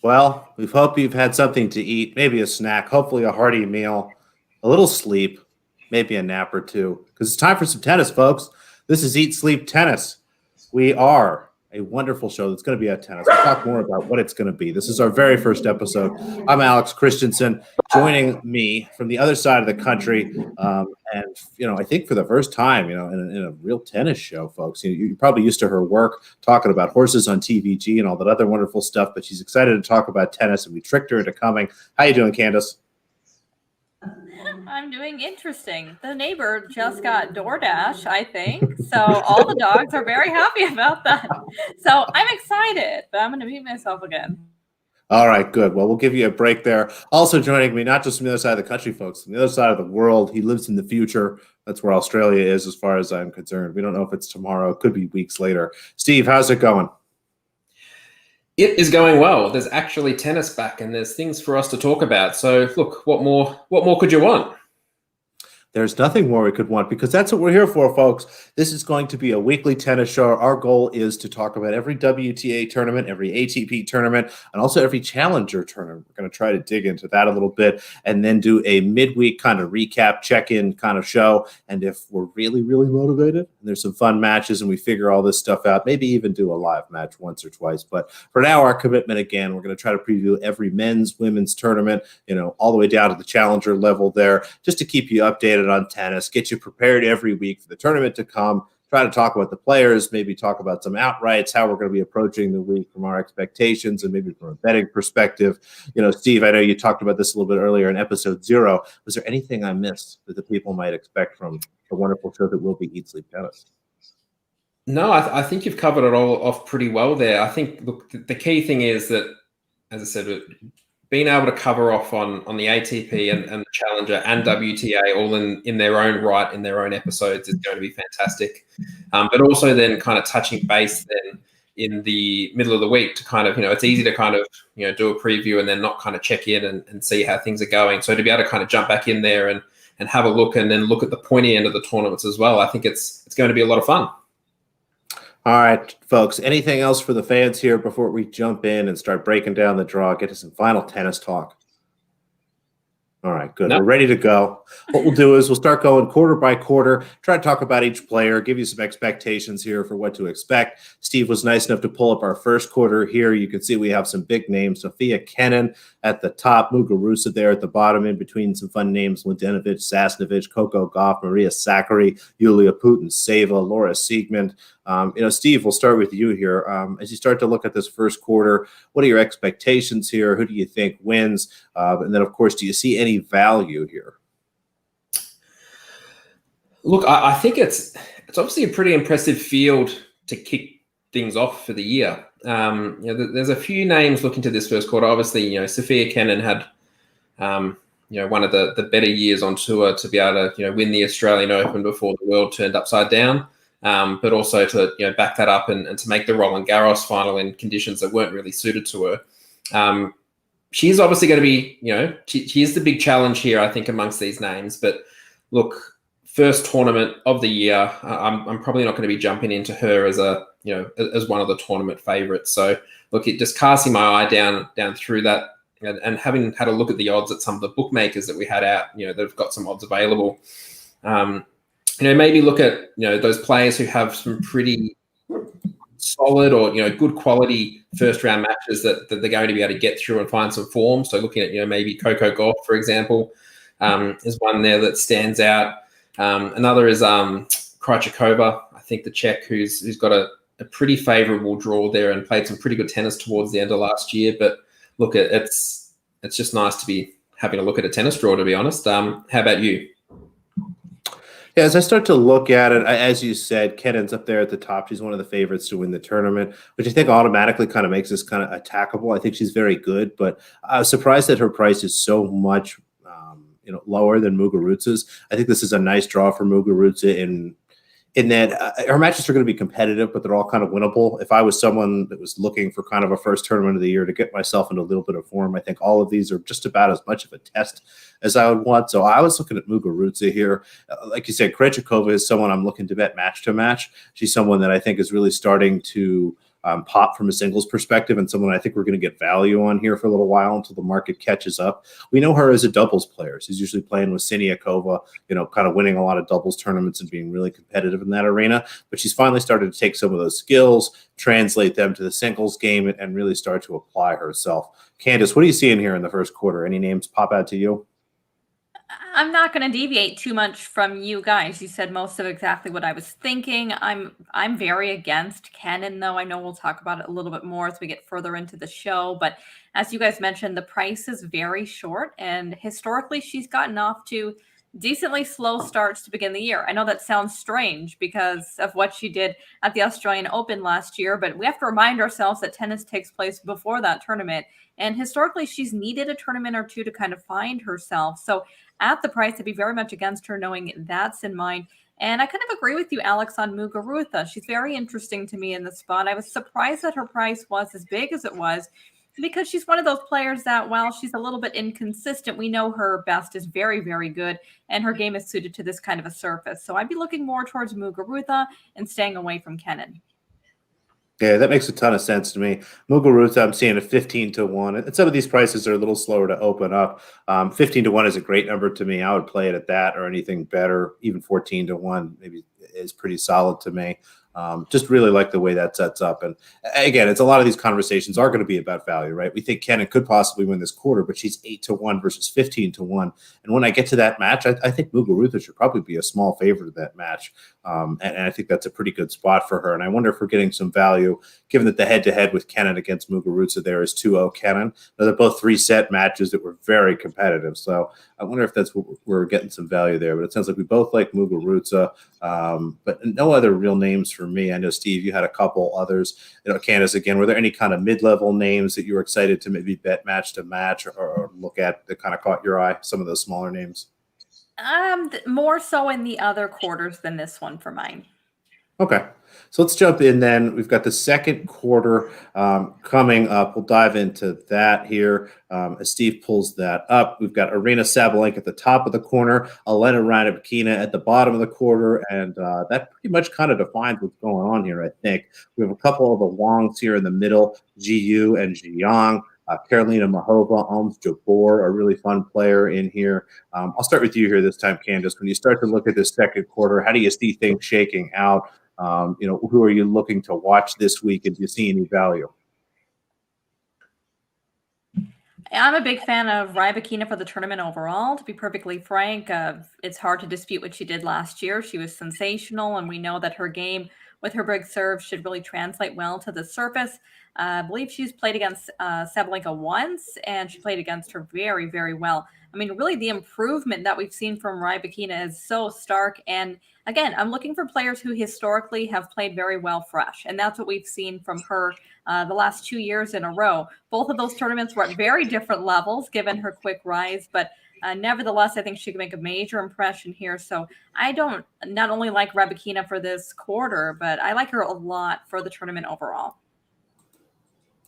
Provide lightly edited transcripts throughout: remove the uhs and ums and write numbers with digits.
Well, we hope you've had something to eat, maybe a snack, hopefully a hearty meal, a little sleep, maybe a nap or two, because it's time for some tennis, folks. This is Eat Sleep Tennis. We are a wonderful show that's going to be at tennis. We'll talk more about what it's going to be. This is our very first episode. I'm Alex Christensen. Joining me from the other side of the country, and I think for the first time, in a real tennis show, folks. You're probably used to her work talking about horses on TVG and all that other wonderful stuff, but she's excited to talk about tennis, and we tricked her into coming. How you doing, Candice? I'm doing interesting. The neighbor just got DoorDash, I think. So all the dogs are very happy about that. So I'm excited, but I'm going to mute myself again. All right, good. Well, we'll give you a break there. Also joining me, not just from the other side of the country, folks, from the other side of the world. He lives in the future. That's where Australia is, as far as I'm concerned. We don't know if it's tomorrow. It could be weeks later. Steve, how's it going? It is going well. There's actually tennis back, and there's things for us to talk about. So, look, what more could you want? There's nothing more we could want, because that's what we're here for, folks. This is going to be a weekly tennis show. Our goal is to talk about every WTA tournament, every ATP tournament, and also every challenger tournament. We're going to try to dig into that a little bit and then do a midweek kind of recap, check-in kind of show. And if we're really, really motivated and there's some fun matches and we figure all this stuff out, maybe even do a live match once or twice. But for now, our commitment, again, we're going to try to preview every men's, women's tournament, all the way down to the challenger level there, just to keep you updated on tennis, get you prepared every week for the tournament to come, try to talk about the players, maybe talk about some outrights, how we're going to be approaching the week from our expectations and maybe from a betting perspective. Steve, I know you talked about this a little bit earlier in episode 0. Was there anything I missed that the people might expect from a wonderful show that will be Eat Sleep Tennis? No, I think you've covered it all off pretty well there. I think, look, the key thing is that, as I said, being able to cover off on the ATP and the Challenger and WTA all in their own right, in their own episodes, is going to be fantastic. But also then kind of touching base then in the middle of the week to kind of, it's easy to kind of, do a preview and then not kind of check in and see how things are going. So to be able to kind of jump back in there and have a look and then look at the pointy end of the tournaments as well, I think it's going to be a lot of fun. All right, folks, anything else for the fans here before we jump in and start breaking down the draw, get to some final tennis talk? All right, good. We're ready to go. What we'll do is we'll start going quarter by quarter, try to talk about each player, give you some expectations here for what to expect. Steve was nice enough to pull up our first quarter here. You can see we have some big names. Sofia Kenin at the top, Muguruza there at the bottom, in between some fun names: Mladenovic, Sasnovich, Coco Gauff, Maria Sakkari, Yulia Putin-Seva, Laura Siegmund. Steve, we'll start with you here. As you start to look at this first quarter, what are your expectations here? Who do you think wins? And then, of course, do you see any value here? Look, I think it's obviously a pretty impressive field to kick things off for the year. There's a few names looking to this first quarter. Obviously, Sofia Kenin had one of the better years on tour to be able to win the Australian Open before the world turned upside down. But also to back that up and to make the Roland Garros final in conditions that weren't really suited to her. She's obviously going to be, she is the big challenge here, I think, amongst these names. But look, first tournament of the year, I'm probably not going to be jumping into her as as one of the tournament favorites. So look, just casting my eye down through that and having had a look at the odds at some of the bookmakers that we had out, they've got some odds available. Maybe look at, those players who have some pretty solid or, good quality first round matches that they're going to be able to get through and find some form. So looking at, maybe Coco Gauff, for example, is one there that stands out. Another is Krejcikova, I think the Czech, who's got a pretty favorable draw there and played some pretty good tennis towards the end of last year. But look, it's just nice to be having a look at a tennis draw, to be honest. How about you? Yeah, as I start to look at it, as you said, Kenin's up there at the top. She's one of the favorites to win the tournament, which I think automatically kind of makes this kind of attackable. I think she's very good, but I was surprised that her price is so much lower than Muguruza's. I think this is a nice draw for Muguruza in that her matches are going to be competitive, but they're all kind of winnable. If I was someone that was looking for kind of a first tournament of the year to get myself into a little bit of form, I think all of these are just about as much of a test as I would want. So I was looking at Muguruza here. Like you said, Krejcikova is someone I'm looking to bet match to match. She's someone that I think is really starting to pop from a singles perspective, and someone I think we're going to get value on here for a little while until the market catches up. We know her as a doubles player. She's usually playing with Siniakova, kind of winning a lot of doubles tournaments and being really competitive in that arena. But she's finally started to take some of those skills, translate them to the singles game, and really start to apply herself. Candice, what are you seeing here in the first quarter? Any names pop out to you? I'm not going to deviate too much from you guys. You said most of exactly what I was thinking. I'm very against Kenin, though. I know we'll talk about it a little bit more as we get further into the show. But as you guys mentioned, the price is very short. And historically, she's gotten off to decently slow starts to begin the year. I know that sounds strange because of what she did at the Australian Open last year, but we have to remind ourselves that tennis takes place before that tournament. And historically, she's needed a tournament or two to kind of find herself. So at the price, I'd be very much against her, knowing that's in mind. And I kind of agree with you, Alex, on Muguruza. She's very interesting to me in the spot. I was surprised that her price was as big as it was, because she's one of those players that, while she's a little bit inconsistent, we know her best is very, very good, and her game is suited to this kind of a surface. So I'd be looking more towards Muguruza and staying away from Kenin. Yeah, that makes a ton of sense to me. Muguruza, I'm seeing a 15-1. And some of these prices are a little slower to open up. 15-1 is a great number to me. I would play it at that or anything better. Even 14-1 maybe is pretty solid to me. Just really like the way that sets up. And again, it's a lot of these conversations are going to be about value, right? We think Kenin could possibly win this quarter, but she's 8-1 versus 15-1. And when I get to that match, I think Muguruza should probably be a small favorite of that match. And I think that's a pretty good spot for her. And I wonder if we're getting some value, given that the head-to-head with Kenin against Muguruza there is 2-0 Kenin. Now, they're both 3-set matches that were very competitive. So I wonder if that's what we're getting some value there. But it sounds like we both like Muguruza, but no other real names for me. I know, Steve, you had a couple others. Candice, again, were there any kind of mid-level names that you were excited to maybe bet match to match or look at that kind of caught your eye, some of those smaller names? More so in the other quarters than this one for mine. Okay. So let's jump in then. We've got the second quarter coming up. We'll dive into that here as Steve pulls that up. We've got Aryna Sabalenka at the top of the corner, Elena Rybakina at the bottom of the quarter, and that pretty much kind of defines what's going on here, I think. We have a couple of the Wongs here in the middle, Jiu and Ziyang. Karolina Mahova, Alms Jabeur, a really fun player in here. I'll start with you here this time, Candice. When you start to look at this second quarter, how do you see things shaking out? Who are you looking to watch this week, and do you see any value? I'm a big fan of Rybakina for the tournament overall. To be perfectly frank, it's hard to dispute what she did last year. She was sensational, and we know that her game with her big serve should really translate well to the surface. I believe she's played against Sabalenka once, and she played against her very, very well. I mean, really, the improvement that we've seen from Rybakina is so stark. And again, I'm looking for players who historically have played very well fresh. And that's what we've seen from her the last 2 years in a row. Both of those tournaments were at very different levels, given her quick rise. But nevertheless, I think she can make a major impression here. So I don't not only like Rybakina for this quarter, but I like her a lot for the tournament overall.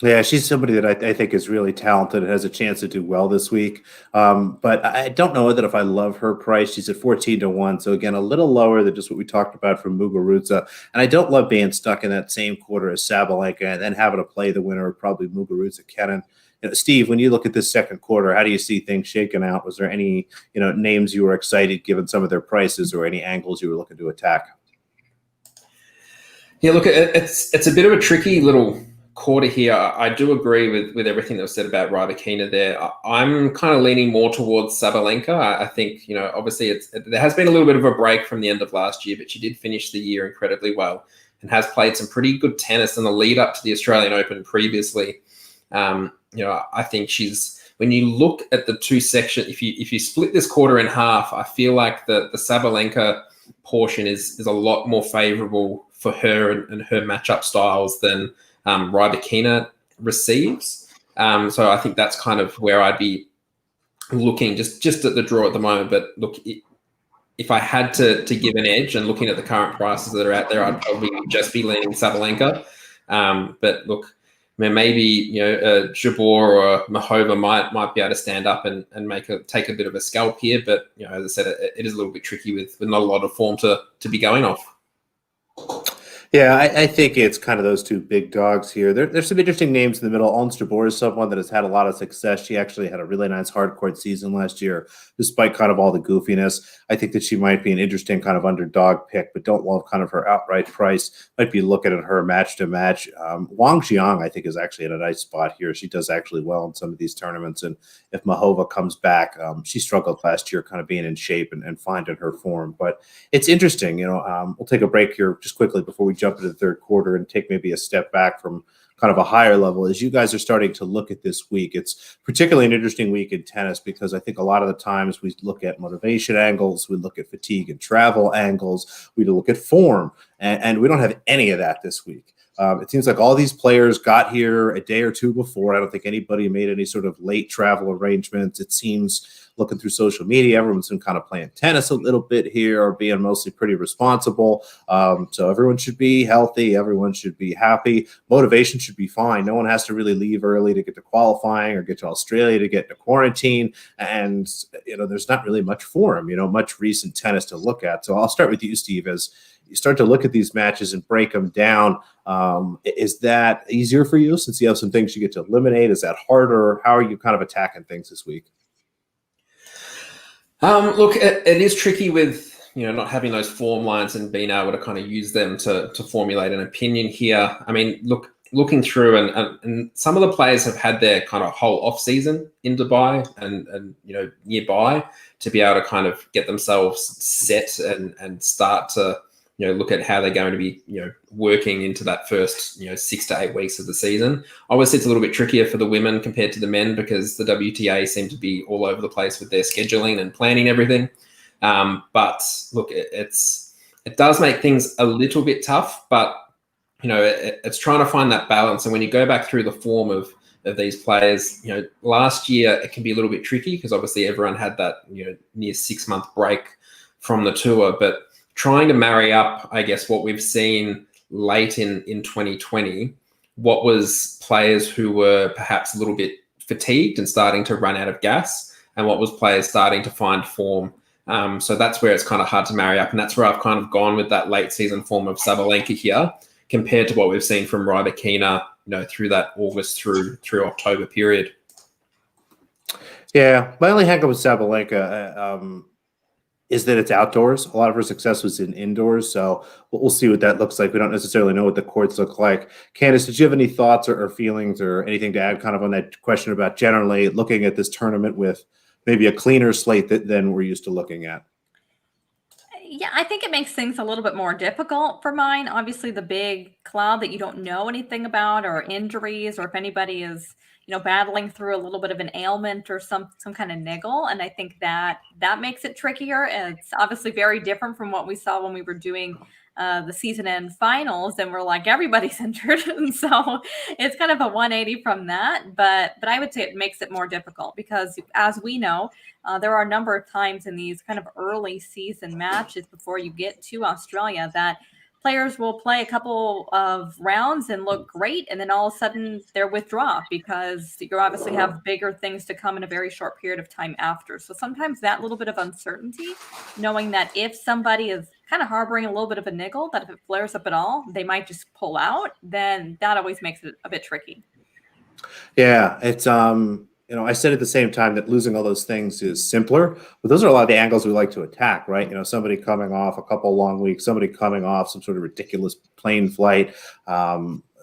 Yeah, she's somebody that I think is really talented and has a chance to do well this week. But I don't know that if I love her price. She's at 14-1. So again, a little lower than just what we talked about from Muguruza. And I don't love being stuck in that same quarter as Sabalenka and then having to play the winner of probably Muguruza Kenin. Steve, when you look at this second quarter, how do you see things shaking out? Was there any names you were excited given some of their prices, or any angles you were looking to attack? Yeah, look, it's a bit of a tricky little quarter here. I do agree with everything that was said about Rybakina there. I'm kind of leaning more towards Sabalenka. I think, obviously there has been a little bit of a break from the end of last year, but she did finish the year incredibly well and has played some pretty good tennis in the lead up to the Australian Open previously. I think when you look at the two sections, if you split this quarter in half, I feel like the Sabalenka portion is a lot more favorable for her and her matchup styles than Rybakina receives. So I think that's kind of where I'd be looking just at the draw at the moment. But look, if I had to give an edge and looking at the current prices that are out there, I'd probably just be leaning Sabalenka. But look, maybe Jabeur or Mahova might be able to stand up and take a bit of a scalp here. But as I said, it is a little bit tricky with not a lot of form to be going off. Yeah, I think it's kind of those two big dogs here. There's some interesting names in the middle. Ons Jabeur is someone that has had a lot of success. She actually had a really nice hardcourt season last year, despite kind of all the goofiness. I think that she might be an interesting kind of underdog pick, but don't love kind of her outright price. Might be looking at her match to match. Wang Jiang, I think, is actually in a nice spot here. She does actually well in some of these tournaments. And if Mahova comes back, she struggled last year kind of being in shape and finding her form. But it's interesting. We'll take a break here just quickly before we jump into the third quarter and take maybe a step back from kind of a higher level. As you guys are starting to look at this week, it's particularly an interesting week in tennis because I think a lot of the times we look at motivation angles, we look at fatigue and travel angles, we look at form, and we don't have any of that this week. It seems like all these players got here a day or two before. I don't think anybody made any sort of late travel arrangements. It seems, looking through social media, everyone's been kind of playing tennis a little bit here or being mostly pretty responsible. So everyone should be healthy. Everyone should be happy. Motivation should be fine. No one has to really leave early to get to qualifying or get to Australia to get to quarantine. And, there's not really much form, much recent tennis to look at. So I'll start with you, Steve, as you start to look at these matches and break them down. Is that easier for you since you have some things you get to eliminate? Is that harder? How are you kind of attacking things this week? Look, it is tricky with not having those form lines and being able to kind of use them to formulate an opinion here. I mean, looking through and some of the players have had their kind of whole off season in Dubai and nearby to be able to kind of get themselves set and start to look at how they're going to be, working into that first, 6 to 8 weeks of the season. Obviously, it's a little bit trickier for the women compared to the men because the WTA seem to be all over the place with their scheduling and planning everything. But look, it does make things a little bit tough, but, it's trying to find that balance. And when you go back through the form of these players, last year it can be a little bit tricky because obviously everyone had that, near 6 month break from the tour, but trying to marry up, I guess, what we've seen late in 2020, what was players who were perhaps a little bit fatigued and starting to run out of gas, and what was players starting to find form. So that's where it's kind of hard to marry up, and that's where I've kind of gone with that late season form of Sabalenka here compared to what we've seen from Rybakina, through that August through October period. Yeah, my only hang-up with Sabalenka is that it's outdoors. A lot of her success was in indoors, so we'll see what that looks like. We don't necessarily know what the courts look like. Candice, did you have any thoughts or feelings or anything to add kind of on that question about generally looking at this tournament with maybe a cleaner slate than we're used to looking at? Yeah, I think it makes things a little bit more difficult for mine. Obviously, the big cloud that you don't know anything about, or injuries, or if anybody is, battling through a little bit of an ailment or some kind of niggle. And I think that makes it trickier. And it's obviously very different from what we saw when we were doing the season end finals, and we're like, everybody's injured. And so it's kind of a 180 from that. But I would say it makes it more difficult because, as we know, there are a number of times in these kind of early season matches before you get to Australia that players will play a couple of rounds and look great, and then all of a sudden they're withdrawn because you obviously have bigger things to come in a very short period of time after. So sometimes that little bit of uncertainty, knowing that if somebody is kind of harboring a little bit of a niggle, that if it flares up at all, they might just pull out, then that always makes it a bit tricky. Yeah, it's I said at the same time that losing all those things is simpler, but those are a lot of the angles we like to attack, right? Somebody coming off a couple long weeks, somebody coming off some sort of ridiculous plane flight,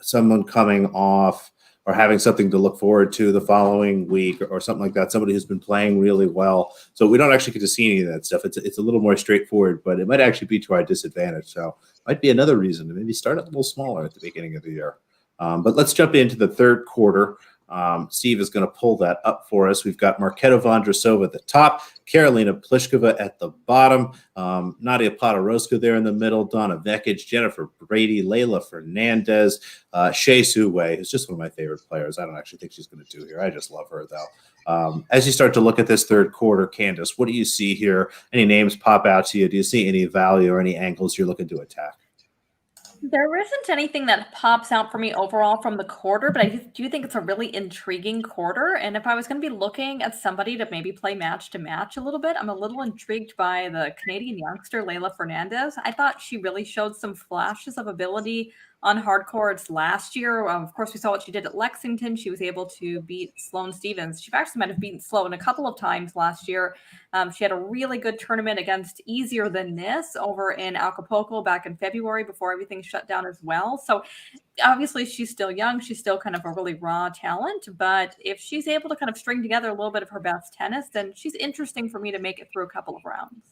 someone coming off or having something to look forward to the following week or something like that, somebody who's been playing really well. So we don't actually get to see any of that stuff. It's a little more straightforward, but it might actually be to our disadvantage. So it might be another reason to maybe start a little smaller at the beginning of the year. But let's jump into the third quarter. Steve is going to pull that up for us. We've got Marketa Vondrasova at the top, Karolina Pliskova at the bottom, Nadia Podoroska there in the middle, Donna Vekic, Jennifer Brady, Leylah Fernandez, Shea Su Wei, who's just one of my favorite players. I don't actually think she's going to do here. I just love her, though. As you start to look at this third quarter, Candice, what do you see here? Any names pop out to you? Do you see any value or any angles you're looking to attack? There isn't anything that pops out for me overall from the quarter, but I do think it's a really intriguing quarter. And if I was going to be looking at somebody to maybe play match to match a little bit, I'm a little intrigued by the Canadian youngster, Layla Fernandez. I thought she really showed some flashes of ability on hard courts last year. Of course, we saw what she did at Lexington. She was able to beat Sloane Stevens. She actually might have beaten Sloane a couple of times last year. She had a really good tournament against easier than this over in Acapulco back in February before everything shut down as well. So obviously she's still young. She's still kind of a really raw talent. But if she's able to kind of string together a little bit of her best tennis, then she's interesting for me to make it through a couple of rounds.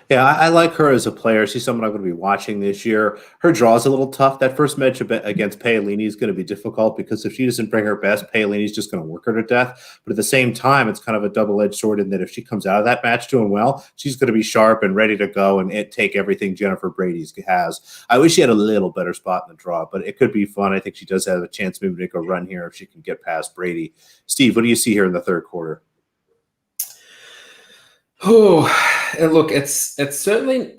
Yeah, I like her as a player. She's someone I'm going to be watching this year. Her draw is a little tough. That first match against Paolini is going to be difficult because if she doesn't bring her best, Paolini's just going to work her to death. But at the same time, it's kind of a double-edged sword in that if she comes out of that match doing well, she's going to be sharp and ready to go and take everything Jennifer Brady has. I wish she had a little better spot in the draw, but it could be fun. I think she does have a chance maybe to make a run here if she can get past Brady. Steve, what do you see here in the third quarter? Oh, and look, it's certainly.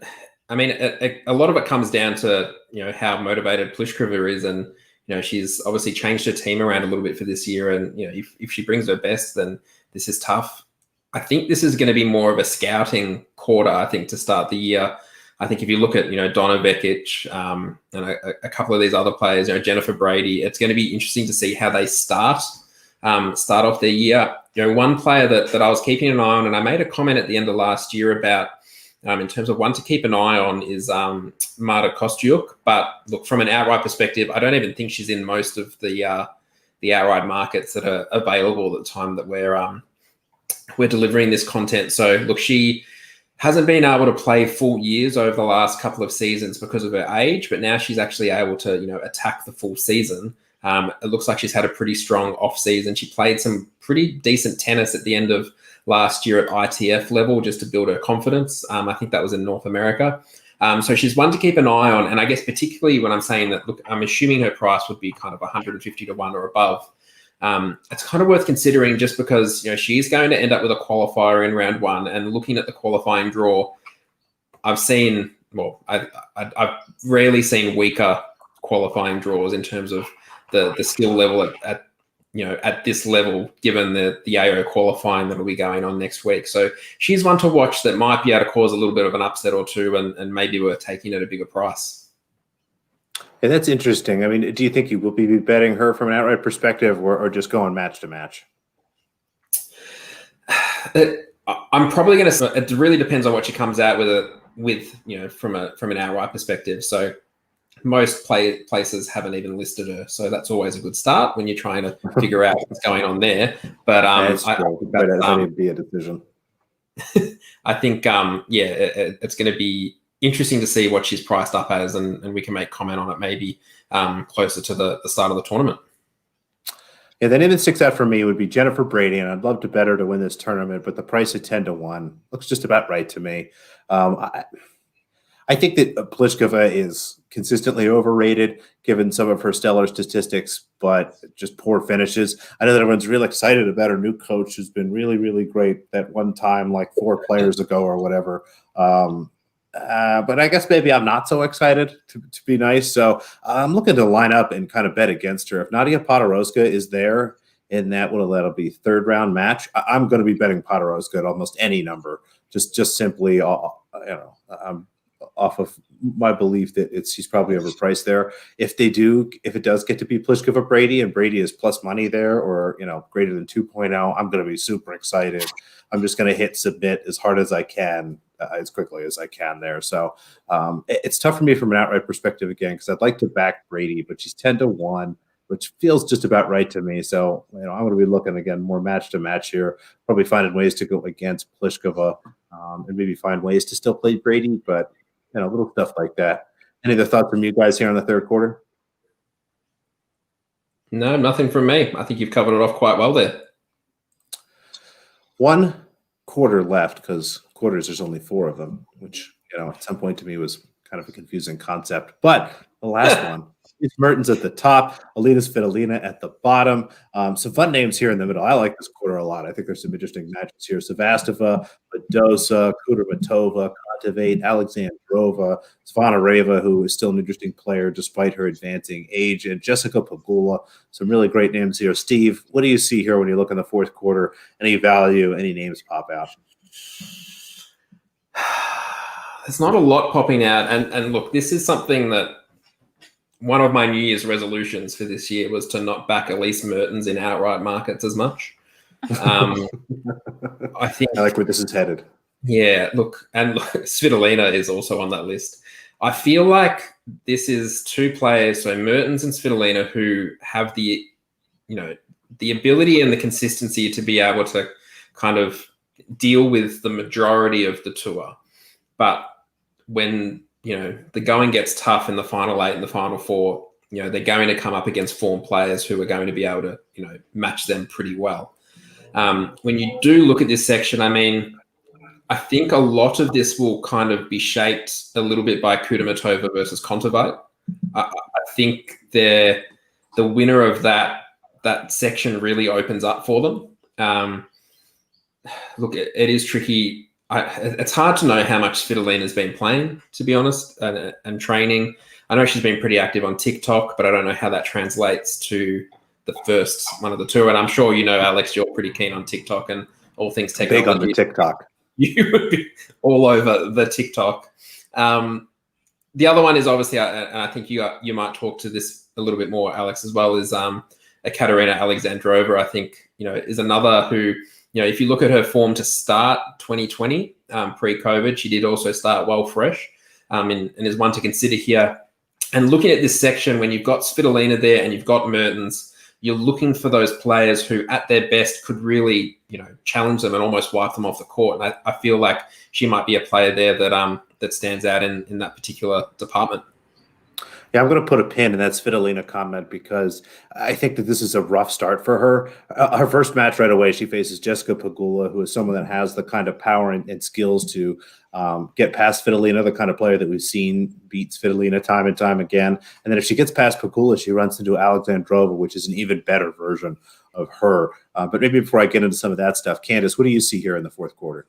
I mean, a lot of it comes down to how motivated Pliskova is, and she's obviously changed her team around a little bit for this year. And if she brings her best, then this is tough. I think this is going to be more of a scouting quarter. I think to start the year. I think if you look at Donna Vekic and a couple of these other players, Jennifer Brady, it's going to be interesting to see how they start off their year. One player that I was keeping an eye on, and I made a comment at the end of last year about in terms of one to keep an eye on is Marta Kostyuk. But look, from an outright perspective, I don't even think she's in most of the outright markets that are available at the time that we're delivering this content. So look, she hasn't been able to play full years over the last couple of seasons because of her age, but now she's actually able to attack the full season. It looks like she's had a pretty strong off season. She played some pretty decent tennis at the end of last year at ITF level just to build her confidence. I think that was in North America. So she's one to keep an eye on. And I guess particularly when I'm saying that, look, I'm assuming her price would be kind of 150 to 1 or above. It's kind of worth considering just because she's going to end up with a qualifier in round 1. And looking at the qualifying draw, I've rarely seen weaker qualifying draws in terms of the skill level at this level, given the AO qualifying that'll be going on next week. So she's one to watch that might be able to cause a little bit of an upset or two, and maybe we're taking at a bigger price. Yeah, that's interesting. I mean, do you think you will be betting her from an outright perspective, or just going match to match? I'm probably going to. It really depends on what she comes out with from an outright perspective. So most places haven't even listed her, so that's always a good start when you're trying to figure out what's going on there. But that need to be a decision. I think it's going to be interesting to see what she's priced up as, and we can make comment on it maybe closer to the start of the tournament. Yeah, the name that sticks out for me would be Jennifer Brady, and I'd love to bet her to win this tournament, but the price of 10 to 1 looks just about right to me. I think that Pliskova is consistently overrated given some of her stellar statistics, but just poor finishes. I know that everyone's really excited about her new coach who's been really, really great that one time, like 4 players ago or whatever. But I guess maybe I'm not so excited to be nice. So I'm looking to line up and kind of bet against her. If Nadia Podoroska is there in that'll be third round match, I'm going to be betting Podoroska at almost any number, just simply, off of my belief that she's probably overpriced there. If it does get to be Pliskova Brady and Brady is plus money there, or greater than 2.0, I'm going to be super excited. I'm just going to hit submit as hard as I can, as quickly as I can there. So it's tough for me from an outright perspective again, because I'd like to back Brady, but she's 10 to 1, which feels just about right to me. So I'm going to be looking again more match to match here, probably finding ways to go against Pliskova and maybe find ways to still play Brady, but little stuff like that. Any other thoughts from you guys here in the third quarter? No, nothing from me. I think you've covered it off quite well there. One quarter left, because quarters, there's only 4 of them, which, at some point to me was kind of a confusing concept. But the last one, It's Mertens at the top, Alina Svitolina at the bottom. Some fun names here in the middle. I like this quarter a lot. I think there's some interesting matches here. Sevastova, Badosa, Kudermetova, Kontaveit, Alexandrova, Zvonareva, who is still an interesting player despite her advancing age, and Jessica Pegula. Some really great names here. Steve, what do you see here when you look in the fourth quarter? Any value, any names pop out? There's not a lot popping out. And look, this is something that one of my New Year's resolutions for this year was to not back Elise Mertens in outright markets as much. I think I like where this is headed. Yeah, look, and Svitolina is also on that list. I feel like this is two players, so Mertens and Svitolina, who have the ability and the consistency to be able to kind of deal with the majority of the tour. But when the going gets tough in the final 8 and the final 4, they're going to come up against form players who are going to be able to, match them pretty well. When you do look at this section, I mean, I think a lot of this will kind of be shaped a little bit by Kudermetova versus Kontaveit. I think the winner of that section really opens up for them. Look, it is tricky. It's hard to know how much Svitolina's been playing, to be honest, and training. I know she's been pretty active on TikTok, but I don't know how that translates to the first one of the two. And I'm sure Alex, you're pretty keen on TikTok and all things technology. Big on the TikTok. You would be all over the TikTok. The other one is obviously, and I think you might talk to this a little bit more, Alex, as well, is Katerina Alexandrova. I think is another who. If you look at her form to start 2020, pre-COVID, she did also start well fresh, and is one to consider here. And looking at this section, when you've got Svitolina there and you've got Mertens, you're looking for those players who, at their best, could really, challenge them and almost wipe them off the court. And I feel like she might be a player there that stands out in that particular department. Yeah, I'm going to put a pin in that Svitolina comment because I think that this is a rough start for her. Her first match right away, she faces Jessica Pegula, who is someone that has the kind of power and skills to get past Svitolina, the kind of player that we've seen beat Svitolina time and time again. And then if she gets past Pegula, she runs into Alexandrova, which is an even better version of her. But maybe before I get into some of that stuff, Candice, what do you see here in the fourth quarter?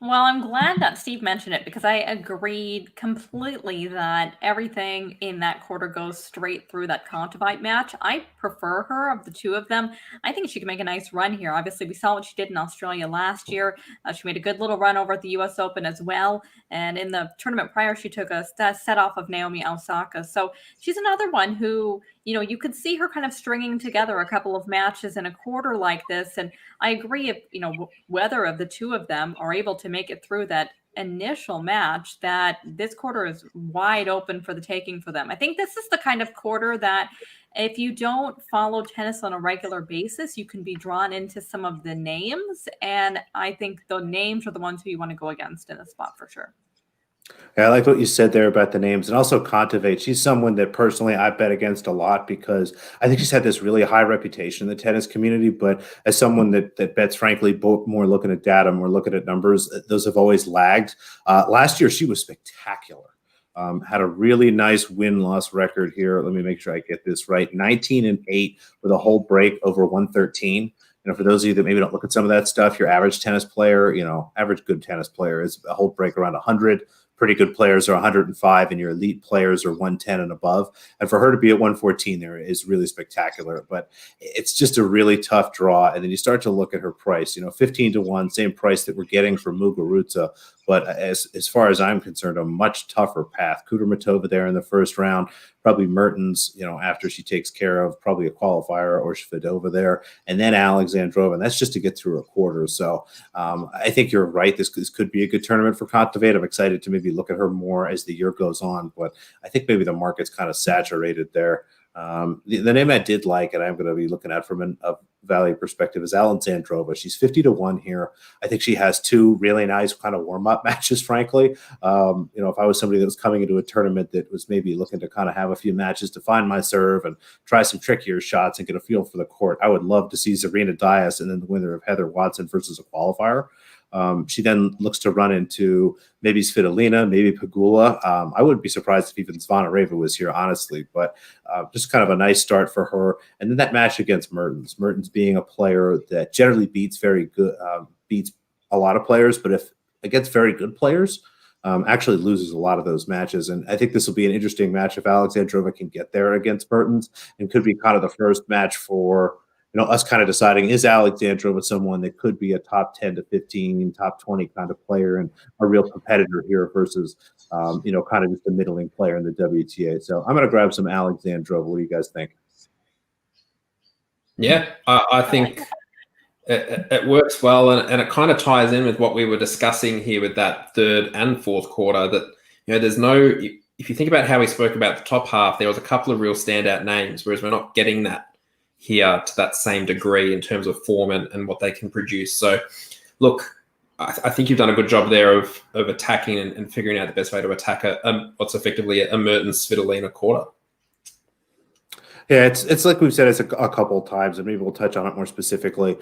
Well, I'm glad that Steve mentioned it because I agreed completely that everything in that quarter goes straight through that Kontaveit match. I prefer her of the two of them. I think she can make a nice run here. Obviously, we saw what she did in Australia last year. She made a good little run over at the U.S. Open as well. And in the tournament prior, she took a set off of Naomi Osaka. So she's another one who, you could see her kind of stringing together a couple of matches in a quarter like this. And I agree if, whether of the two of them are able to make it through that initial match, that this quarter is wide open for the taking for them. I think this is the kind of quarter that if you don't follow tennis on a regular basis, you can be drawn into some of the names. And I think the names are the ones who you want to go against in a spot for sure. Yeah, I like what you said there about the names, and also Kontaveit. She's someone that personally I bet against a lot because I think she's had this really high reputation in the tennis community. But as someone that bets, frankly, more looking at data, more looking at numbers, those have always lagged. Last year, she was spectacular. Had a really nice win-loss record here. Let me make sure I get this right. 19-8 with a whole break over 113. For those of you that maybe don't look at some of that stuff, your average tennis player, average good tennis player is a whole break around 100. Pretty good players are 105, and your elite players are 110 and above. And for her to be at 114 there is really spectacular. But it's just a really tough draw. And then you start to look at her price, 15-1, same price that we're getting for Muguruza. But as far as I'm concerned, a much tougher path. Kudermetova there in the first round, probably Mertens, after she takes care of probably a qualifier, or Svitolina there, and then Alexandrova. And that's just to get through a quarter. So I think you're right. This could be a good tournament for Kontaveit. I'm excited to maybe look at her more as the year goes on. But I think maybe the market's kind of saturated there. The name I did like, and I'm going to be looking at from a value perspective, is Alexandrova. She's 50-1 here. I think she has two really nice kind of warm-up matches, frankly. If I was somebody that was coming into a tournament that was maybe looking to kind of have a few matches to find my serve and try some trickier shots and get a feel for the court, I would love to see Serena Dias and then the winner of Heather Watson versus a qualifier. She then looks to run into maybe Svitolina, maybe Pegula. I wouldn't be surprised if even Zvonareva was here, honestly, but just kind of a nice start for her. And then that match against Mertens. Mertens being a player that generally beats a lot of players, but if against very good players, actually loses a lot of those matches. And I think this will be an interesting match if Alexandrova can get there against Mertens, and could be kind of the first match for us kind of deciding, is Alexandrova someone that could be a top 10 to 15, top 20 kind of player and a real competitor here versus, kind of just a middling player in the WTA. So I'm going to grab some Alexandrova. What do you guys think? Yeah, I think it works well, and it kind of ties in with what we were discussing here with that third and fourth quarter, that there's no, if you think about how we spoke about the top half, there was a couple of real standout names, whereas we're not getting that here to that same degree in terms of form and what they can produce. So look, I think you've done a good job there of attacking and figuring out the best way to attack what's effectively a Mertens Svitolina quarter. Yeah, it's like we've said it's a couple of times, and maybe we'll touch on it more specifically.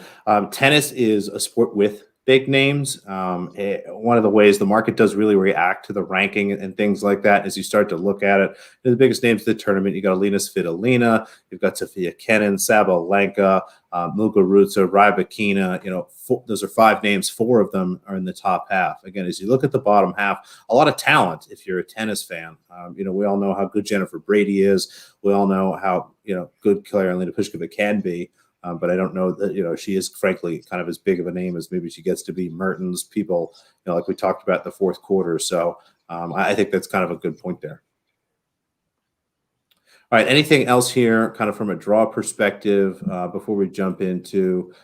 Tennis is a sport with big names. One of the ways the market does really react to the ranking and things like that is you start to look at it. The biggest names of the tournament, you got Alina Svitolina, you've got Sofia Kenin, Sabalenka, Muguruza, Rybakina. Those are 5 names. 4 of them are in the top half. Again, as you look at the bottom half, a lot of talent if you're a tennis fan. We all know how good Jennifer Brady is. We all know how good Karolina Pliskova can be. But I don't know that, she is frankly kind of as big of a name as maybe she gets to be. Mertens, people, like we talked about in the fourth quarter. So I think that's kind of a good point there. All right. Anything else here kind of from a draw perspective before we jump into,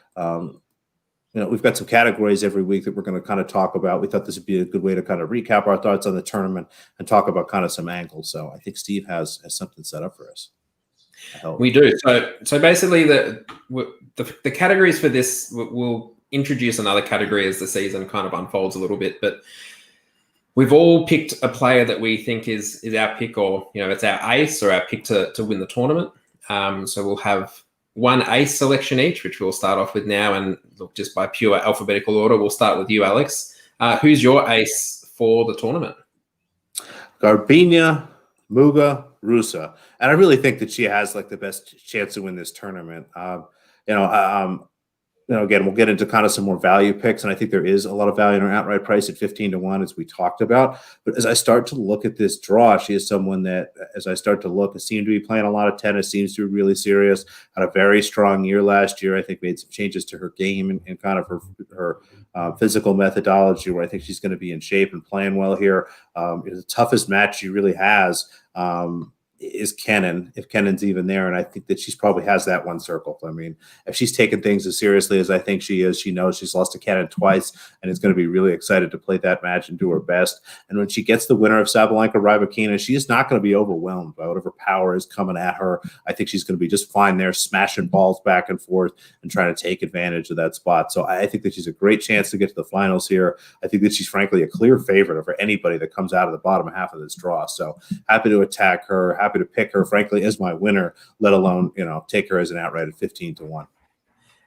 we've got some categories every week that we're going to kind of talk about. We thought this would be a good way to kind of recap our thoughts on the tournament and talk about kind of some angles. So I think Steve has something set up for us. We do. So basically the categories for this, we'll introduce another category as the season kind of unfolds a little bit, but we've all picked a player that we think is our pick, or, it's our ace or our pick to win the tournament. So we'll have one ace selection each, which we'll start off with now. And look, just by pure alphabetical order, we'll start with you, Alex. Who's your ace for the tournament? Garbiñe Muguruza. And I really think that she has like the best chance to win this tournament. Again, we'll get into kind of some more value picks, and I think there is a lot of value in her outright price at 15-1, as we talked about. But as I start to look at this draw, she is someone that, as I start to look, seems to be playing a lot of tennis, seems to be really serious, had a very strong year last year. I think made some changes to her game and kind of her physical methodology, where I think she's going to be in shape and playing well here. The toughest match she really has is Kenin, if Kenin's even there. And I think that she's probably has that one circled. I mean, if she's taken things as seriously as I think she is, she knows she's lost to Kenin twice and is going to be really excited to play that match and do her best. And when she gets the winner of Sabalenka Rybakina, she is not going to be overwhelmed by whatever power is coming at her. I think she's going to be just fine there, smashing balls back and forth and trying to take advantage of that spot. So I think that she's a great chance to get to the finals here. I think that she's frankly a clear favorite over anybody that comes out of the bottom half of this draw. So happy to attack her, happy to pick her, frankly, as my winner, let alone, take her as an outright at 15-1.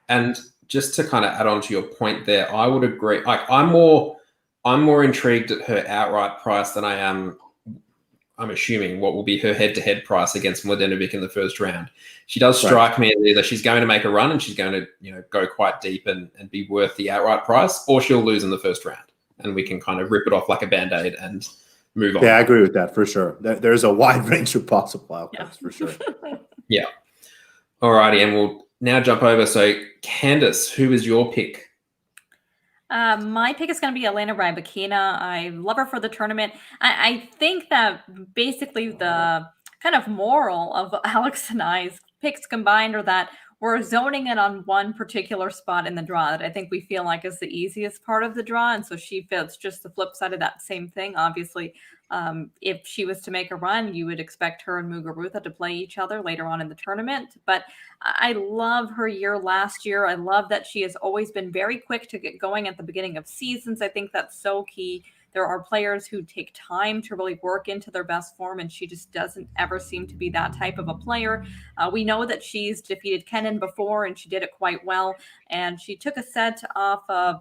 And just to kind of add on to your point there, I would agree. Like, I'm more intrigued at her outright price than I am, I'm assuming, what will be her head-to-head price against Mladenovic in the first round. She does strike me as either she's going to make a run and she's going to, go quite deep and be worth the outright price, or she'll lose in the first round and we can kind of rip it off like a Band-Aid and move on. Yeah, I agree with that for sure. There's a wide range of possible outcomes for sure. Yeah. All righty, and we'll now jump over. So, Candice, who is your pick? My pick is going to be Elena Rybakina. I love her for the tournament. I think that basically the kind of moral of Alex and I's picks combined are that we're zoning in on one particular spot in the draw that I think we feel like is the easiest part of the draw. And so she fits just the flip side of that same thing. Obviously, if she was to make a run, you would expect her and Muguruza to play each other later on in the tournament. But I love her year last year. I love that she has always been very quick to get going at the beginning of seasons. I think that's so key. There are players who take time to really work into their best form, and she just doesn't ever seem to be that type of a player. We know that she's defeated Kenin before, and she did it quite well. And she took a set off of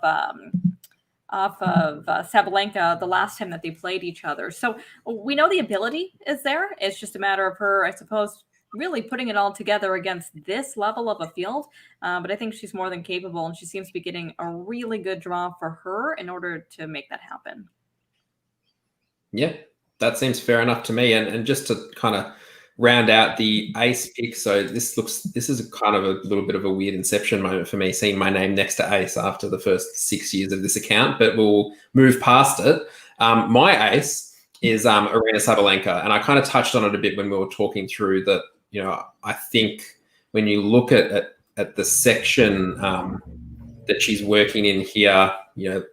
off of Sabalenka the last time that they played each other. So we know the ability is there. It's just a matter of her, I suppose, really putting it all together against this level of a field. But I think she's more than capable, and she seems to be getting a really good draw for her in order to make that happen. Yeah, that seems fair enough to me. And just to kind of round out the ace pick, so this is a kind of a little bit of a weird inception moment for me, seeing my name next to ace after the first 6 years of this account, but we'll move past it. My ace is Arena Sabalenka, and I kind of touched on it a bit when we were talking through that. You know, I think when you look at the section that she's working in here, you know,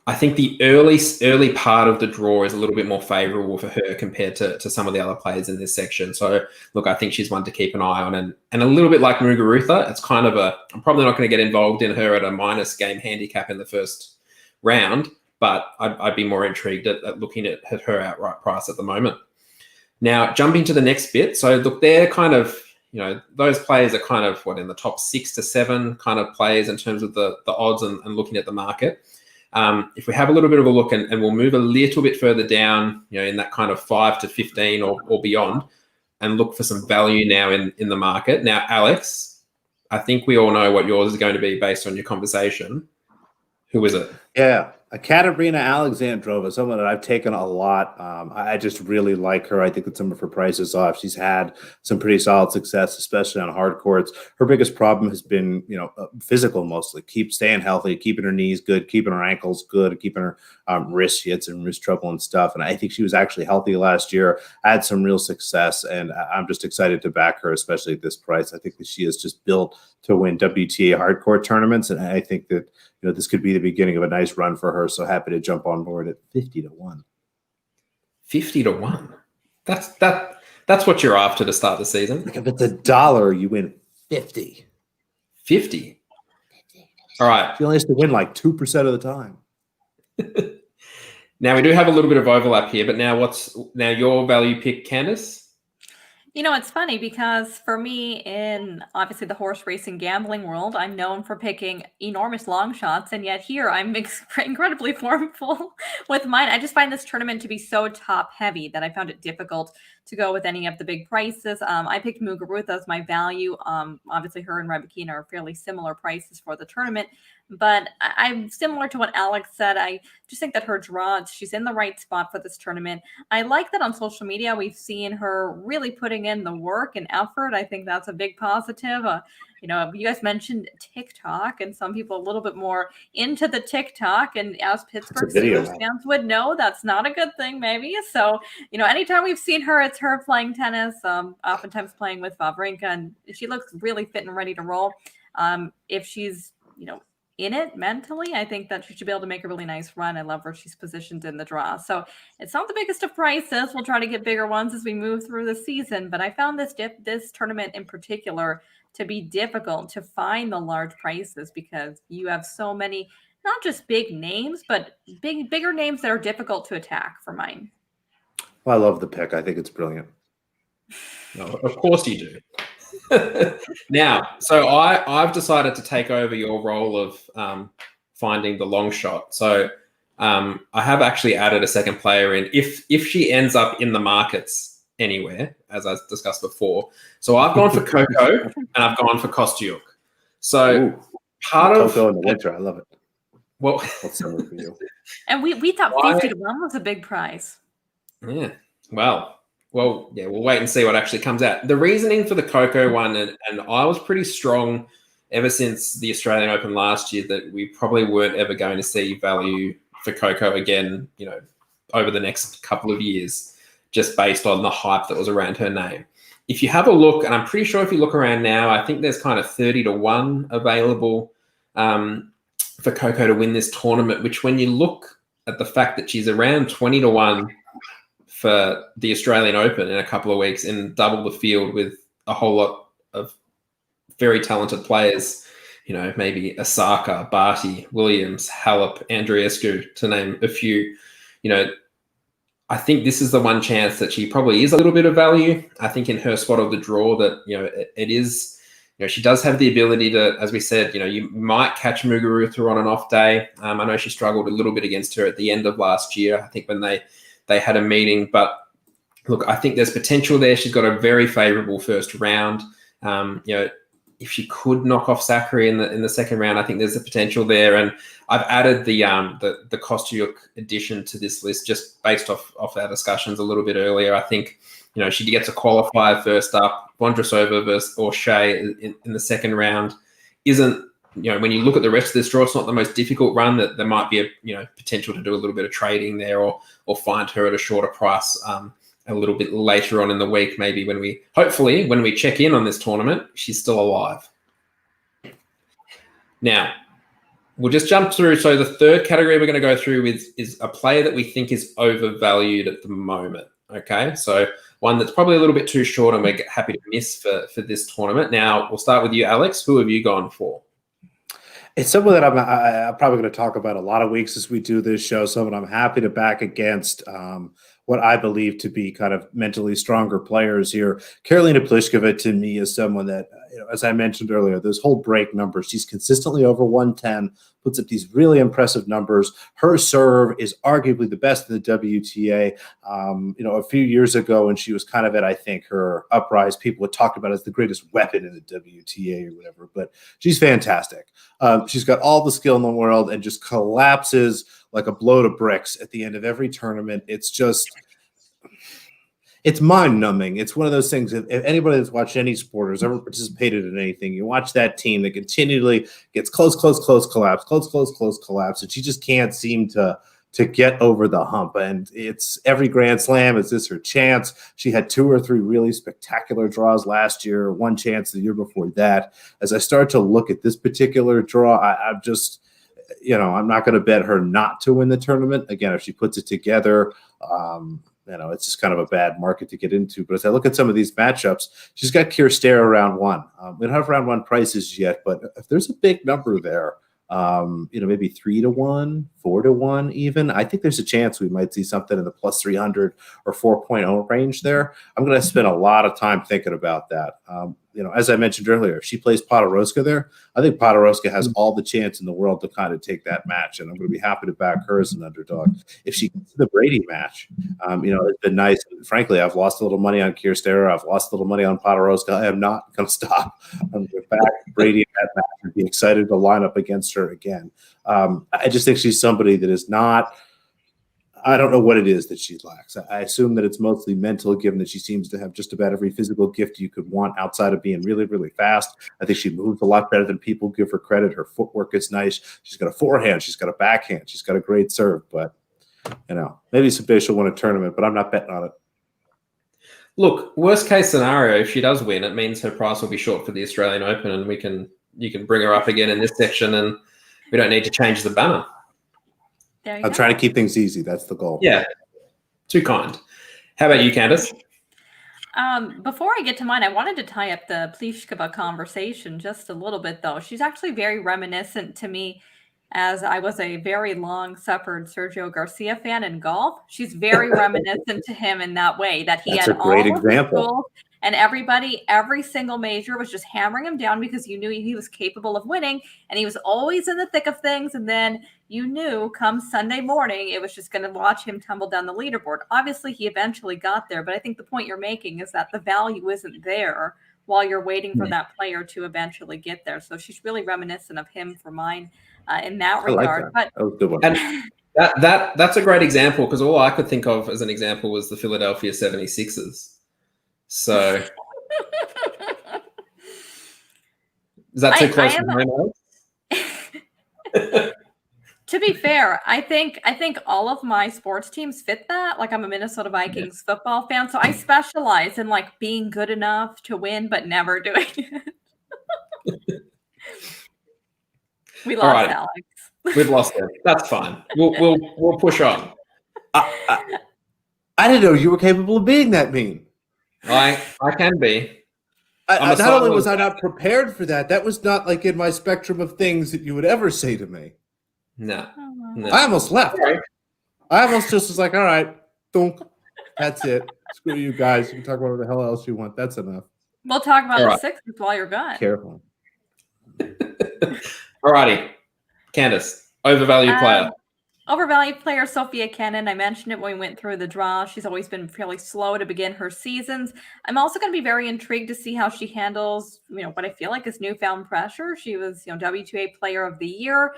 I think the early part of the draw is a little bit more favourable for her compared to some of the other players in this section. So, look, I think she's one to keep an eye on. And a little bit like Muguruza, it's kind of I'm probably not going to get involved in her at a minus game handicap in the first round, but I'd be more intrigued at looking at her outright price at the moment. Now, jumping to the next bit. So, look, they're kind of, you know, those players are kind of, in the top 6 to 7 kind of players in terms of the odds and looking at the market. If we have a little bit of a look and we'll move a little bit further down, you know, in that kind of 5 to 15 or beyond, and look for some value now in the market. Now, Alex, I think we all know what yours is going to be based on your conversation. Who is it? Yeah, Katerina Alexandrova, someone that I've taken a lot. I just really like her. I think that some of her prices off. She's had some pretty solid success, especially on hard courts. Her biggest problem has been, you know, physical mostly. Keep staying healthy, keeping her knees good, keeping her ankles good, keeping her wrists. She had some wrist trouble and stuff. And I think she was actually healthy last year, had some real success. And I'm just excited to back her, especially at this price. I think that she is just built to win WTA hardcourt tournaments. And I think that, you know, this could be the beginning of a nice run for her. So happy to jump on board at 50 to 1. 50 to 1. That's what you're after to start the season. Like if it's $1, you win 50. 50. All right. She only has to win like 2% of the time. Now we do have a little bit of overlap here, but now your value pick, Candice? You know, it's funny because for me, in obviously the horse racing gambling world, I'm known for picking enormous long shots, and yet here I'm incredibly formful with mine. I just find this tournament to be so top heavy that I found it difficult to go with any of the big prices. I picked Muguruza as my value. Obviously, her and Rybakina are fairly similar prices for the tournament. But I'm similar to what Alex said. I just think that her draw, she's in the right spot for this tournament. I like that on social media, we've seen her really putting in the work and effort. I think that's a big positive. You know, you guys mentioned TikTok, and some people a little bit more into the TikTok. And as Pittsburgh Steelers fans would know, that's not a good thing, maybe. So, you know, anytime we've seen her, it's her playing tennis, oftentimes playing with Wawrinka, and she looks really fit and ready to roll. If she's, you know, in it mentally, I think that she should be able to make a really nice run. I love where she's positioned in the draw. So it's not the biggest of prices. We'll try to get bigger ones as we move through the season. But I found this tournament in particular to be difficult to find the large prices because you have so many, not just big names, but bigger names that are difficult to attack for mine. Well, I love the pick. I think it's brilliant. No, of course you do. Now, so I've decided to take over your role of finding the long shot. So I have actually added a second player in if she ends up in the markets anywhere, as I discussed before. So I've gone for Coco and I've gone for Kostyuk. So part of Coco in the winter, I love it. Well, what's summer for you? And we thought 50 to 1 was a big prize. Yeah. Well, yeah, we'll wait and see what actually comes out. The reasoning for the Coco one, and I was pretty strong ever since the Australian Open last year that we probably weren't ever going to see value for Coco again, you know, over the next couple of years, just based on the hype that was around her name. If you have a look, and I'm pretty sure if you look around now, I think there's kind of 30 to 1 available for Coco to win this tournament, which when you look at the fact that she's around 20 to 1 for the Australian Open in a couple of weeks and double the field with a whole lot of very talented players, you know, maybe Osaka, Barty, Williams, Halep, Andreescu, to name a few, you know, I think this is the one chance that she probably is a little bit of value. I think in her spot of the draw that, you know, it is she does have the ability to, as we said, you might catch Muguruza on an off day. I know she struggled a little bit against her at the end of last year, I think, when they had a meeting. But look, I think there's potential there. She's got a very favorable first round. If she could knock off Zachary in the second round, I think there's a potential there. And I've added the Kostyuk addition to this list just based off our discussions a little bit earlier. I think she gets a qualifier first up. Vondrasova versus O'Shea in the second round isn't, when you look at the rest of this draw, it's not the most difficult run. That there might be a potential to do a little bit of trading there, or find her at a shorter price a little bit later on in the week, maybe when we check in on this tournament, she's still alive. Now, we'll just jump through. So the third category we're going to go through is a player that we think is overvalued at the moment. Okay, so one that's probably a little bit too short and we're happy to miss for this tournament. Now, we'll start with you, Alex. Who have you gone for? It's someone that I'm probably going to talk about a lot of weeks as we do this show, someone I'm happy to back against what I believe to be kind of mentally stronger players here. Karolina Pliskova, to me, is someone that, as I mentioned earlier, those whole break numbers, she's consistently over 110, puts up these really impressive numbers. Her serve is arguably the best in the WTA. A few years ago when she was kind of at, I think, her uprise, people would talk about it as the greatest weapon in the WTA or whatever, but she's fantastic. She's got all the skill in the world and just collapses like a blow to bricks at the end of every tournament. It's mind-numbing. It's one of those things. If anybody that's watched any sport or has ever participated in anything, you watch that team that continually gets close collapse, and she just can't seem to get over the hump. And it's every Grand Slam. Is this her chance? She had 2 or 3 really spectacular draws last year, one chance the year before that. As I start to look at this particular draw, I'm just – I'm not going to bet her not to win the tournament. Again, if she puts it together, it's just kind of a bad market to get into. But as I look at some of these matchups, she's got Kirstera round 1. We don't have round 1 prices yet, but if there's a big number there, maybe 3-1, 4-1 even, I think there's a chance we might see something in the plus 300 or 4.0 range there. I'm going to spend a lot of time thinking about that. As I mentioned earlier, if she plays Podoroska there, I think Podoroska has all the chance in the world to kind of take that match, and I'm going to be happy to back her as an underdog. If she gets the Brady match, it's been nice. Frankly, I've lost a little money on Kirstera. I've lost a little money on Podoroska. I am not going to stop. I'm going to back Brady in that match and be excited to line up against her again. I just think she's somebody that is not – I don't know what it is that she lacks. I assume that it's mostly mental, given that she seems to have just about every physical gift you could want outside of being really, really fast. I think she moves a lot better than people give her credit. Her footwork is nice. She's got a forehand. She's got a backhand. She's got a great serve. But, maybe someday she'll win a tournament, but I'm not betting on it. Look, worst case scenario, if she does win, it means her price will be short for the Australian Open, and you can bring her up again in this section, and we don't need to change the banner. I'm trying to keep things easy. That's the goal. Yeah. Too kind. How about you, Candice? Before I get to mine, I wanted to tie up the Pliskova conversation just a little bit, though. She's actually very reminiscent to me, as I was a very long-suffered Sergio Garcia fan in golf. She's very reminiscent to him in that way, that he That's had a great all example. of the tools, and every single major was just hammering him down because you knew he was capable of winning, and he was always in the thick of things. And then you knew come Sunday morning, it was just going to watch him tumble down the leaderboard. Obviously, he eventually got there, but I think the point you're making is that the value isn't there while you're waiting for that player to eventually get there. So she's really reminiscent of him for mine in that regard. Like that. That was a good one. And that's a great example, because all I could think of as an example was the Philadelphia 76ers. So is that too close to home? To be fair, I think all of my sports teams fit that. Like, I'm a Minnesota Vikings football fan, so I specialize in like being good enough to win, but never doing it. We lost Alex. We've lost him. That's fine. We'll push on. I didn't know you were capable of being that mean. I can be. Not only was I not prepared for that, that was not like in my spectrum of things that you would ever say to me. No. I almost left. Right. I almost just was like, all right, thunk. That's it. Screw you guys. You can talk about whatever the hell else you want. That's enough. We'll talk about All the right. Sixers while you're gone. Careful. Alrighty, Candice, overvalued player. Overvalued player Sophia Kenin. I mentioned it when we went through the draw. She's always been fairly slow to begin her seasons. I'm also going to be very intrigued to see how she handles, what I feel like is newfound pressure. She was, WTA Player of the Year.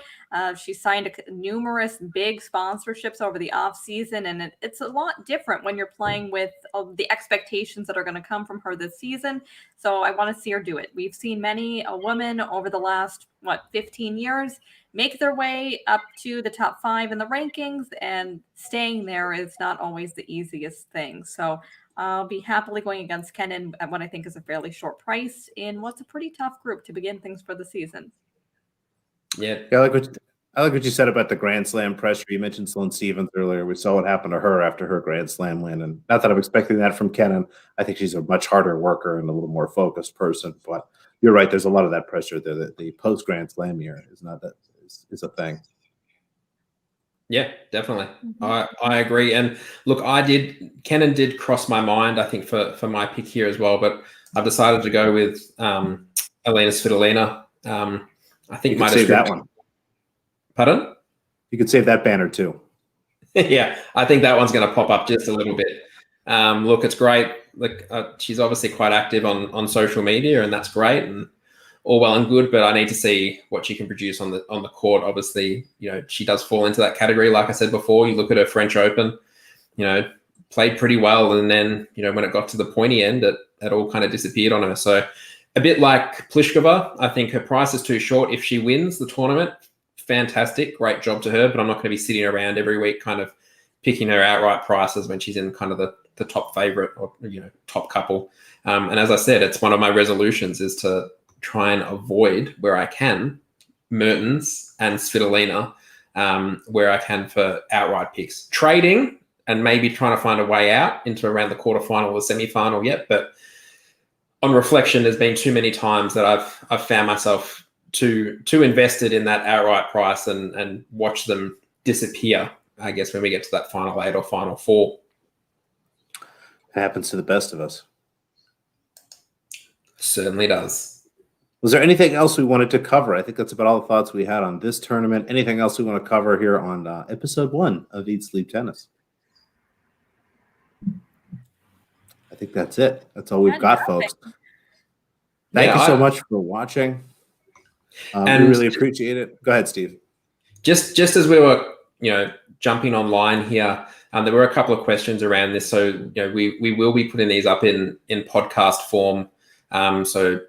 She signed numerous big sponsorships over the off season, and it's a lot different when you're playing with the expectations that are going to come from her this season. So I want to see her do it. We've seen many a woman over the last 15 years make their way up to the top 5 in the rankings, and staying there is not always the easiest thing. So I'll be happily going against Kenin at what I think is a fairly short price in what's a pretty tough group to begin things for the season. Yeah. I like what you said about the Grand Slam pressure. You mentioned Sloane Stephens earlier. We saw what happened to her after her Grand Slam win. And not that I'm expecting that from Kenin. I think she's a much harder worker and a little more focused person. But you're right. There's a lot of that pressure there. The post Grand Slam year is not that is a thing. Yeah, definitely. I agree. And look, Kenin did cross my mind, I think, for my pick here as well, but I've decided to go with Elena Svitolina. I think you could save that one. Pardon? You could save that banner too. Yeah, I think that one's going to pop up just a little bit. Look, it's great. Look, she's obviously quite active on social media, and that's great and all well and good. But I need to see what she can produce on the court. Obviously, she does fall into that category. Like I said before, you look at her French Open, played pretty well, and then when it got to the pointy end, it all kind of disappeared on her. So a bit like Pliskova, I think her price is too short. If she wins the tournament, fantastic, great job to her. But I'm not going to be sitting around every week kind of picking her outright prices when she's in kind of the top favorite or top couple. And as I said, it's one of my resolutions is to try and avoid where I can Mertens and Svitolina where I can for outright picks. Trading and maybe trying to find a way out into around the quarterfinal or semi-final yet. But on reflection, there's been too many times that I've found myself too invested in that outright price and watch them disappear, I guess, when we get to that final 8 or final 4. It happens to the best of us. Certainly does. Was there anything else we wanted to cover? I think that's about all the thoughts we had on this tournament. Anything else we want to cover here on episode 1 of Eat Sleep Tennis? I think that's it. That's all we've got, folks. Thank you so much for watching. And we really appreciate it. Go ahead, Steve. Just as we were, jumping online here, there were a couple of questions around this. So, we will be putting these up in podcast form. So,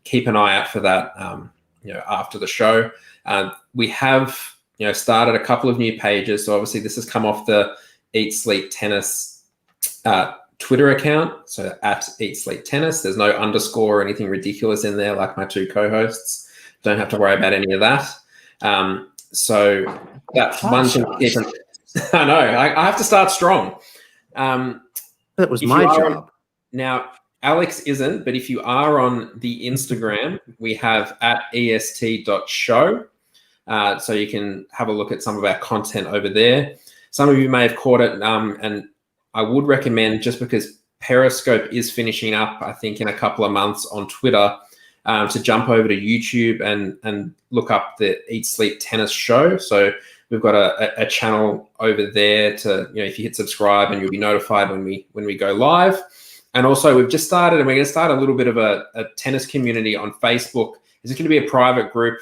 keep an eye out for that, after the show. We have, started a couple of new pages. So obviously this has come off the Eat Sleep Tennis Twitter account. So at Eat Sleep Tennis, there's no underscore or anything ridiculous in there like my 2 co-hosts. Don't have to worry about any of that. So that's one thing to keep I know, I have to start strong. That was my job. Now, Alex isn't, but if you are on the Instagram, we have at est.show. So you can have a look at some of our content over there. Some of you may have caught it, and I would recommend, just because Periscope is finishing up, I think, in a couple of months on Twitter, to jump over to YouTube and look up the Eat Sleep Tennis Show. So we've got a channel over there to, if you hit subscribe, and you'll be notified when we go live. And also we've just started, and we're going to start a little bit of a tennis community on Facebook. It's going to be a private group.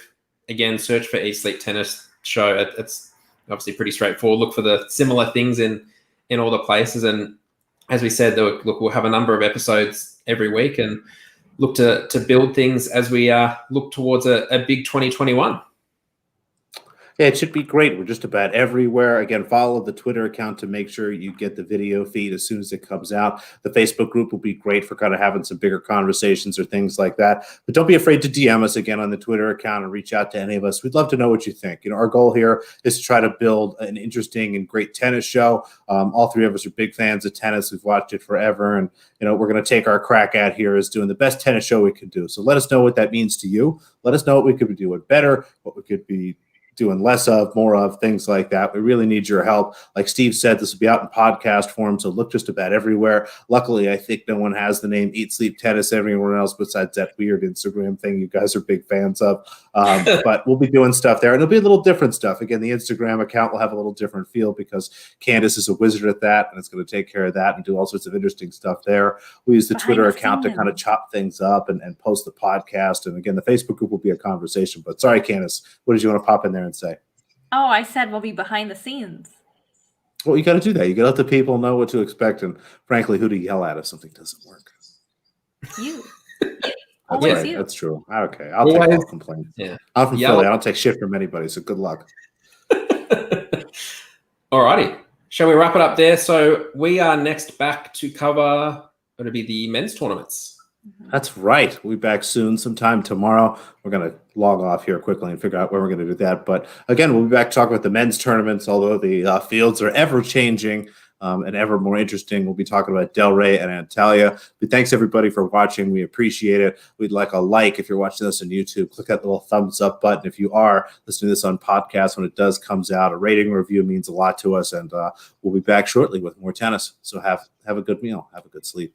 Again, search for Eat Sleep Tennis Show. It's obviously pretty straightforward. Look for the similar things in all the places. And as we said, look, we'll have a number of episodes every week and look to build things as we look towards a big 2021. Yeah, it should be great. We're just about everywhere. Again, follow the Twitter account to make sure you get the video feed as soon as it comes out. The Facebook group will be great for kind of having some bigger conversations or things like that. But don't be afraid to DM us again on the Twitter account and reach out to any of us. We'd love to know what you think. Our goal here is to try to build an interesting and great tennis show. All 3 of us are big fans of tennis. We've watched it forever. And, we're going to take our crack at here as doing the best tennis show we can do. So let us know what that means to you. Let us know what we could be doing better, what we could be doing less of, more of, things like that. We really need your help. Like Steve said, this will be out in podcast form, so look just about everywhere. Luckily, I think no one has the name Eat Sleep Tennis everywhere else besides that weird Instagram thing you guys are big fans of. But we'll be doing stuff there, and it'll be a little different stuff. Again, the Instagram account will have a little different feel because Candice is a wizard at that, and it's going to take care of that and do all sorts of interesting stuff there. We use the Behind Twitter the account to kind of scenes. chop things up and post the podcast. And again, the Facebook group will be a conversation. But sorry, Candice, what did you want to pop in there and say? Oh, I said we'll be behind the scenes. Well, you got to do that. You got to let the people know what to expect, and frankly, who to yell at if something doesn't work. You. That's Always right. you. That's true. Okay, I'll take all complaints. Yeah. I'm from Yeah. Philly. I don't take shit from anybody, so good luck. Alrighty. Shall we wrap it up there? So we are next back to cover going to be the men's tournaments. That's right. We'll be back soon, sometime tomorrow. We're going to log off here quickly and figure out where we're going to do that. But again, we'll be back to talk about the men's tournaments, although the fields are ever changing and ever more interesting. We'll be talking about Del Rey and Antalya. But thanks, everybody, for watching. We appreciate it. We'd like a like if you're watching this on YouTube. Click that little thumbs up button. If you are listening to this on podcast, when it does comes out, a rating review means a lot to us. And we'll be back shortly with more tennis. So have a good meal. Have a good sleep.